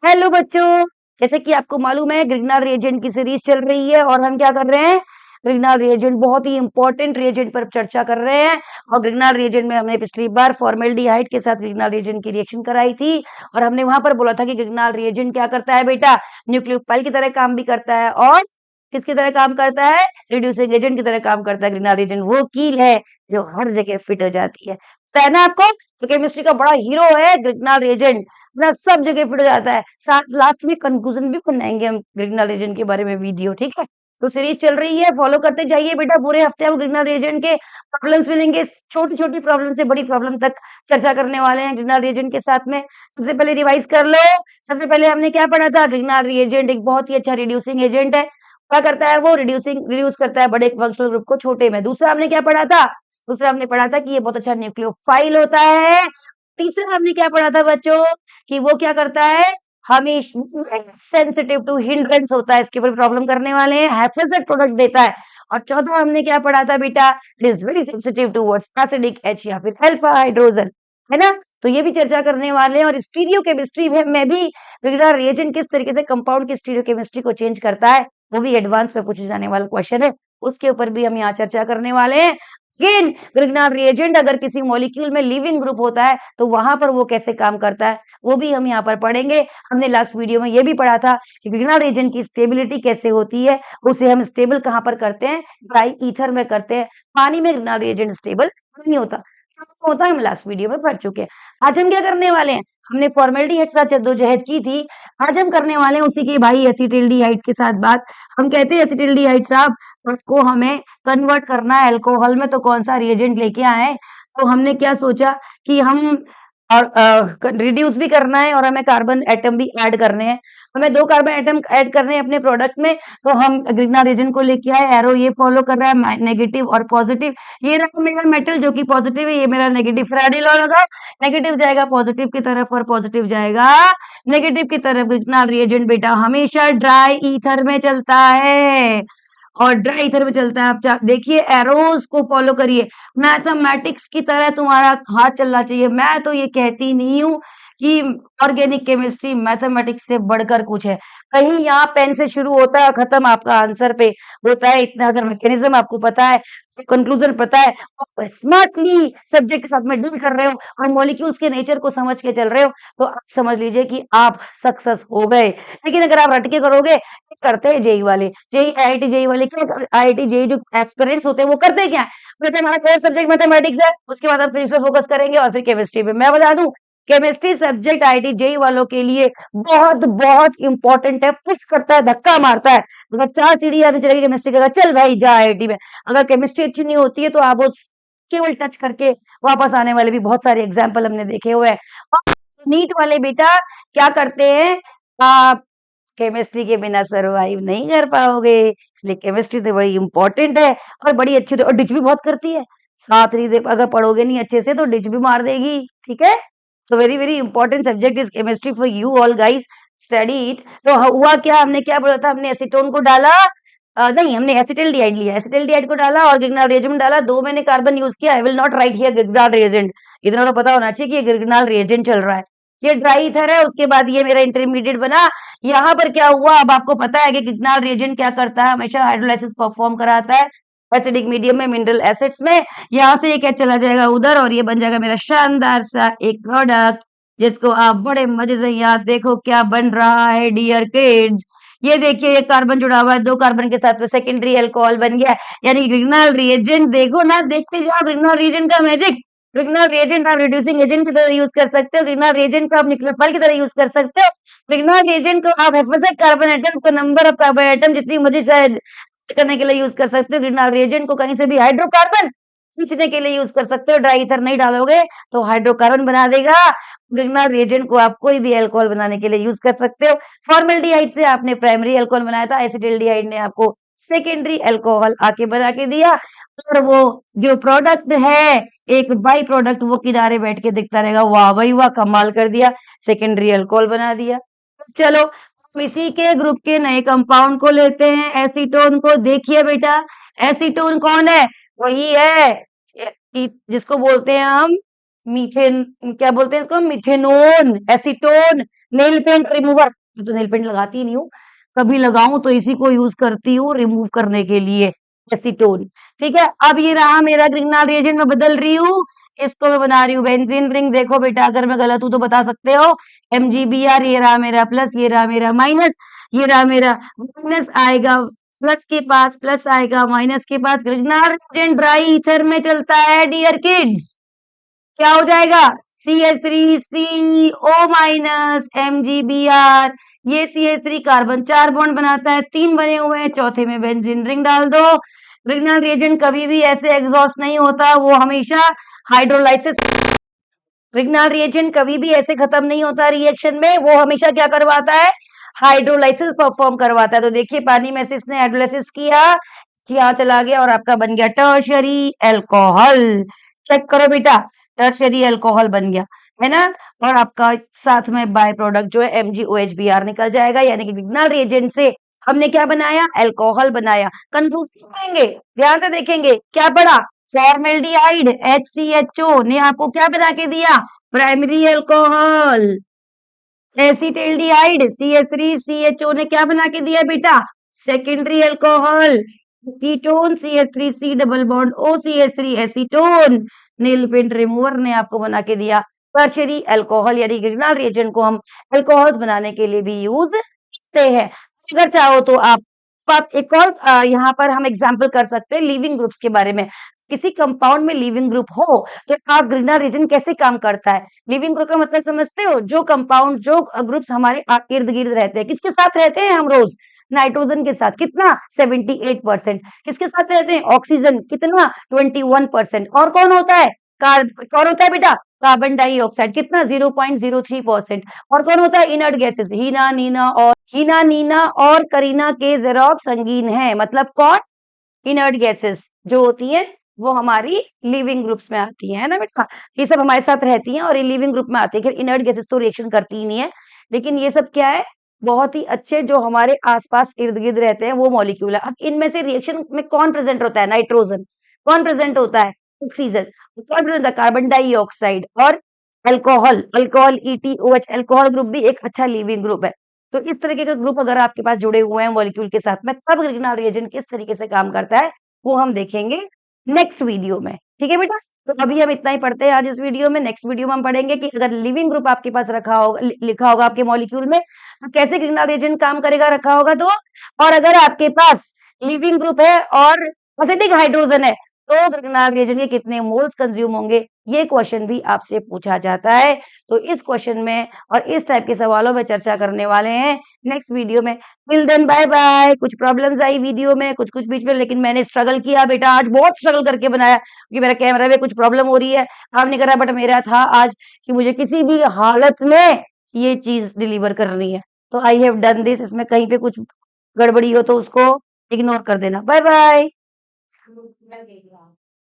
Hello बच्चों, जैसे कि आपको मालूम है ग्रिग्नाल रिएजेंट की सीरीज चल रही है और हम क्या कर रहे हैं? ग्रिग्नाल रिएजेंट बहुत ही इंपॉर्टेंट रिएजेंट पर चर्चा कर रहे हैं। और ग्रिग्नाल रिएजेंट में हमने पिछली बार फॉर्मेल्डिहाइड के साथ ग्रिग्नाल रिएजेंट की रिएक्शन कराई थी और हमने वहां पर बोला था कि ग्रिग्नाल रिएजेंट क्या करता है बेटा? न्यूक्लियोफाइल की तरह काम भी करता है और किसकी तरह काम करता है? रिड्यूसिंग एजेंट की तरह काम करता है। ग्रिग्नाल रिएजेंट वो कील है जो हर जगह फिट हो जाती है। पता है ना आपको? तो केमिस्ट्री का बड़ा हीरो है ग्रिग्नाल रिएजेंट, ना सब जगह फिट हो जाता है। साथ लास्ट में कंक्लूजन भी बनाएंगे हम ग्रिग्नाल रिएजेंट के बारे में वीडियो, ठीक है? तो सीरीज चल रही है, फॉलो करते जाइए बेटा। पूरे हफ्ते हम ग्रिग्नाल रिएजेंट के प्रॉब्लम्स मिलेंगे, छोटी छोटी प्रॉब्लम से बड़ी प्रॉब्लम तक चर्चा करने वाले हैं ग्रिग्नाल रिएजेंट के साथ में। सबसे पहले रिवाइज कर लो। सबसे पहले हमने क्या पढ़ा था? ग्रिग्नाल रिएजेंट एक बहुत ही अच्छा रिड्यूसिंग एजेंट है। क्या करता है वो? रिड्यूस करता है बड़े फंक्शनल ग्रुप को छोटे में। दूसरा हमने क्या पढ़ा था? दूसरा हमने पढ़ा था कि ये बहुत अच्छा न्यूक्लियोफाइल होता है। तीसरा हमने क्या पढ़ा था बच्चों? कि वो क्या करता है? हमेशा सेंसिटिव टू हिंड्रेंस होता है, इसके ऊपर प्रॉब्लम करने वाले हैं। हैफेजेड प्रोडक्ट देता है। और चौथा हमने क्या पढ़ा था बेटा? It is very sensitive towards acidic H या फिर अल्फा हाइड्रोजन, है ना? तो ये भी चर्चा करने वाले हैं। और स्टीरियोकेमिस्ट्री में भी ग्रिग्नाल रिएजेंट किस तरीके से कंपाउंड की स्टीरियोकेमिस्ट्री को चेंज करता है, वो भी एडवांस में पूछे जाने वाला क्वेश्चन है। उसके ऊपर भी हम यहाँ चर्चा करने वाले हैं। अगेन ग्रिग्नाल रिएजेंट अगर किसी मॉलिक्यूल में लिविंग ग्रुप होता है तो वहां पर वो कैसे काम करता है वो भी हम यहाँ पर पढ़ेंगे। हमने लास्ट वीडियो में ये भी पढ़ा था कि ग्रिग्नाल रिएजेंट की स्टेबिलिटी कैसे होती है, उसे हम स्टेबल कहाँ पर करते हैं? ड्राई ईथर में करते हैं। पानी में ग्रिग्नाल रिएजेंट स्टेबल नहीं होता। होता है, हम लास्ट वीडियो में पढ़ चुके हैं। आज हम क्या करने वाले हैं? हमने फॉर्मेल्डिहाइड के साथ जद्दोजहद की थी। आज हम करने वाले हैं उसी के भाई एसिटिल्डिहाइड के साथ बात। हम कहते हैं एसिटिल्डिहाइड साहब, उसको हमें कन्वर्ट करना है अल्कोहल में, तो कौन सा रिएजेंट लेके आए? तो हमने क्या सोचा कि हम और रिड्यूस भी करना है और हमें कार्बन एटम भी ऐड करने हैं। हमें 2 कार्बन एटम ऐड करने हैं अपने प्रोडक्ट में, तो हम ग्रिग्नाल रिएजेंट को लेके आए। एरो ये फॉलो कर रहा है नेगेटिव और पॉजिटिव। ये रहा मेरा मेटल जो कि पॉजिटिव है, ये मेरा नेगेटिव। फैराडे लॉ लगाओ, नेगेटिव जाएगा पॉजिटिव की तरफ और पॉजिटिव जाएगा नेगेटिव की तरफ। ग्रिग्नाल रिएजेंट बेटा हमेशा ड्राई ईथर में चलता है और ड्राई ईथर में चलता है। आप देखिए एरोज को फॉलो करिए। मैथमेटिक्स की तरह तुम्हारा हाथ चलना चाहिए। मैं तो ये कहती नहीं हूँ कि ऑर्गेनिक केमिस्ट्री मैथमेटिक्स से बढ़कर कुछ है। कहीं यहाँ पेन से शुरू होता है, खत्म आपका आंसर पे होता है। इतना अगर मैकेनिज्म आपको पता है, कंक्लूजन पता है, आप स्मार्टली सब्जेक्ट के साथ में डील कर रहे हो और मॉलिक्यूल्स के नेचर को समझ के चल रहे हो, तो आप समझ लीजिए कि आप सक्सेस हो गए। लेकिन अगर आप रट के करोगे, करते हैं जेई वाले, जेई आईआईटी जेई वाले क्या, आईआईटी जेई जो एस्पिरेंट्स होते हैं वो करते क्या है? कहते हैं हमारा फेवरेट सब्जेक्ट मैथमेटिक्स है, उसके बाद आप फिजिक्स पे फोकस करेंगे और फिर केमिस्ट्री पे। मैं बता दूं, केमिस्ट्री सब्जेक्ट आईआईटी जेई वालों के लिए बहुत बहुत इंपॉर्टेंट है। पुश करता है, धक्का मारता है। अगर 4 सीढ़ियां भी चलेगी केमिस्ट्री का, चल भाई जा आईआईटी में। अगर केमिस्ट्री अच्छी नहीं होती है तो आप वो केवल टच करके वापस आने वाले भी बहुत सारे एग्जाम्पल हमने देखे हुए हैं। और नीट वाले बेटा क्या करते हैं? आप केमिस्ट्री के बिना सरवाइव नहीं कर पाओगे, इसलिए केमिस्ट्री तो बड़ी इंपॉर्टेंट है और बड़ी अच्छी और डिच भी बहुत करती है। साथ नहीं दे, अगर पढ़ोगे नहीं अच्छे से तो डिच भी मार देगी, ठीक है? तो very very important subject is chemistry for you all guys, study it. तो हुआ क्या, हमने क्या बोला था? हमने एसीटोन को डाला, नहीं हमने एसिटिल्डिहाइड लिया, एसिटिल्डिहाइड को डाला और ग्रिग्नाल रिएजेंट डाला। 2 मैंने कार्बन यूज किया। I will not write here Grignard reagent, इतना तो पता होना चाहिए कि ये ग्रिग्नाल रिएजेंट चल रहा है। ये ड्राई ईथर है, उसके बाद ये मेरा इंटरमीडिएट बना। यहाँ पर क्या हुआ अब आपको पता है कि ग्रिग्नाल रिएजेंट क्या करता है? हमेशा हाइड्रोलाइसिस परफॉर्म कराता है एसिडिक मीडियम में, मिनरल एसिड्स में। यहाँ से ये क्या चला जाएगा उधर और ये बन जाएगा मेरा शानदार सा एक प्रोडक्ट, जिसको आप बड़े मजे से यहाँ देखो क्या बन रहा है डियर किड्स। ये देखिए, ये कार्बन जुड़ा हुआ है, 2 कार्बन के साथ में सेकेंडरी अल्कोहल बन गया। यानी ग्रिग्नाल रिएजेंट देखो ना, देखते जाओ ग्रिग्नाल रिएजेंट का मैजिक। ग्रिग्नाल रिएजेंट आप रिड्यूसिंग एजेंट की तरह यूज कर सकते हो, ग्रिग्नाल रिएजेंट को आप न्यूक्लियोफाइल की तरह यूज कर सकते हो, ग्रिग्नाल रिएजेंट को आप हेफाजेड कार्बन एटम को नंबर ऑफ कार्बन एटम जितनी मर्जी चाहे करने के लिए यूज कर सकते हो। ग्रिग्नाल रिएजेंट को कहीं से भी हाइड्रोकार्बन खींचने के लिए यूज कर सकते हो। ड्राई ईथर नहीं डालोगे तो हाइड्रोकार्बन बना देगा। ग्रिग्नाल रिएजेंट को आप कोई भी अल्कोहल बनाने के लिए यूज कर सकते हो। फॉर्मेल्डिहाइड से आपने प्राइमरी अल्कोहल बनाया था, एसिटिल्डिहाइड ने आपको सेकेंडरी अल्कोहल आके बना के दिया। और वो जो प्रोडक्ट है, एक बाई प्रोडक्ट, वो किनारे बैठ के दिखता रहेगा, वाह भाई वाह कमाल कर दिया, सेकेंडरी अल्कोहल बना दिया। चलो हम इसी के ग्रुप के नए कंपाउंड को लेते हैं, एसीटोन को। देखिए बेटा, एसीटोन कौन है? वही है जिसको बोलते हैं हम मीथेन, क्या बोलते हैं इसको, मिथेनोन, एसीटोन, नेल पेंट रिमूवर। मैं तो नेल पेंट लगाती ही नहीं हूँ, कभी लगाऊं तो इसी को यूज करती हूँ रिमूव करने के लिए, एसीटोन। ठीक है, अब ये रहा मेरा ग्रिग्नाल रिएजेंट, मैं बदल रही हूँ, इसको मैं बना रही हूँ बेंजीन रिंग। देखो बेटा, अगर मैं गलत हूं तो बता सकते हो। MgBr, ये रहा मेरा प्लस, ये रहा मेरा माइनस, ये रहा मेरा माइनस आएगा प्लस के पास, प्लस आएगा माइनस के पास। ग्रिग्नाल रिएजेंट ड्राई ईथर में चलता है डियर किड्स, क्या हो जाएगा, CH3CO माइनस MgBr। ये CH3 कार्बन 4 बॉन्ड बनाता है, 3 बने हुए हैं, चौथे में बेंजीन रिंग डाल दो। ग्रिग्नाल रिएजेंट कभी भी ऐसे एग्जॉस्ट नहीं होता, वो हमेशा हाइड्रोलाइसिस, ग्रिग्नाल रिएजेंट कभी भी ऐसे खत्म नहीं होता रिएक्शन में, वो हमेशा क्या करवाता है, हाइड्रोलाइसिस परफॉर्म करवाता है। तो देखिए पानी में से इसने हाइड्रोलाइसिस किया, यहाँ चला गया और आपका बन गया टर्शियरी अल्कोहल। चेक करो बेटा, टर्शियरी अल्कोहल बन गया, है ना। और आपका साथ में बाय प्रोडक्ट जो है MgOHBr निकल जाएगा, यानी कि ग्रिग्नाल रिएजेंट से हमने क्या बनाया, अल्कोहल बनाया। कंक्लूजन करेंगे, ध्यान से देखेंगे, क्या पढ़ा, फॉर्मेल्डिहाइड HCHO ने आपको क्या बना के दिया, प्राइमरी अल्कोहल। एसिटिल्डिहाइड CH3CHO ने क्या बना के दिया बेटा, secondary alcohol. Ketone CH3C double bond OCH3 acetone, nail paint remover ने आपको बना के दिया टर्शियरी अल्कोहल, यानी ग्रिग्नाल रिएजेंट को हम अल्कोहल्स बनाने के लिए भी यूज करते हैं। अगर चाहो तो आप एक और यहाँ पर हम एग्जाम्पल कर सकते हैं लिविंग ग्रुप्स के बारे में। किसी कंपाउंड में लिविंग ग्रुप हो तो आप ग्रिग्नाल रिएजेंट कैसे काम करता है। लिविंग ग्रुप का मतलब समझते हो, जो कंपाउंड, जो ग्रुप्स हमारे इर्द गिर्द रहते हैं, किसके साथ रहते हैं हम रोज, नाइट्रोजन के साथ, कितना 78%। किसके साथ रहते हैं, ऑक्सीजन, कितना 21%। और कौन होता है, कौन होता है बेटा, कार्बन डाइऑक्साइड, कितना 0.03%। और कौन होता है, इनर्ट गैसेस, हीना, नीना और करीना के जेरोक्स संगीन है। मतलब कौन, इनर्ट गैसेस जो होती है वो हमारी लिविंग ग्रुप्स में आती है ना बेटा, ये सब हमारे साथ रहती हैं और ये लिविंग ग्रुप में आती है। खैर इनर्ट गैसेस तो रिएक्शन करती ही नहीं है, लेकिन ये सब क्या है, बहुत ही अच्छे जो हमारे आसपास इर्द गिर्द रहते हैं वो मॉलिक्यूल है। अब इनमें से रिएक्शन में कौन प्रेजेंट होता है, नाइट्रोजन, कौन प्रेजेंट होता है, ऑक्सीजन, कौन प्रेजेंट होता है, कार्बन डाइऑक्साइड और alcohol, alcohol ETOH, alcohol group भी एक अच्छा लिविंग ग्रुप है। तो इस तरीके का ग्रुप अगर आपके पास जुड़े हुए हैं मॉलिक्यूल के साथ में, तब ग्रिग्नाल रिएजेंट किस तरीके से काम करता है वो हम देखेंगे नेक्स्ट वीडियो में। ठीक है बेटा, तो अभी हम इतना ही पढ़ते हैं आज इस वीडियो में। नेक्स्ट वीडियो में हम पढ़ेंगे कि अगर लिविंग ग्रुप आपके पास रखा होगा, लिखा होगा आपके मॉलिक्यूल में, तो कैसे ग्रिग्नाल रिएजेंट काम करेगा रखा होगा तो। और अगर आपके पास लिविंग ग्रुप है और एसिडिक हाइड्रोजन है, तो ग्रिग्नाल रिएजेंट के कितने मोल्स कंज्यूम होंगे, ये क्वेश्चन भी आपसे पूछा जाता है। तो इस क्वेश्चन में और इस टाइप के सवालों में चर्चा करने वाले हैं नेक्स्ट वीडियो में। Till then bye bye. कुछ प्रॉब्लम्स आई वीडियो में, कुछ कुछ बीच में, लेकिन मैंने स्ट्रगल किया बेटा, आज बहुत स्ट्रगल करके बनाया, क्योंकि मेरा कैमरा में कुछ प्रॉब्लम हो रही है, काम नहीं कर रहा, बट मेरा था आज कि मुझे किसी भी हालत में ये चीज डिलीवर करनी है। तो आई हैव डन दिस। इसमें कहीं पे कुछ गड़बड़ी हो तो उसको इग्नोर कर देना। Bye bye.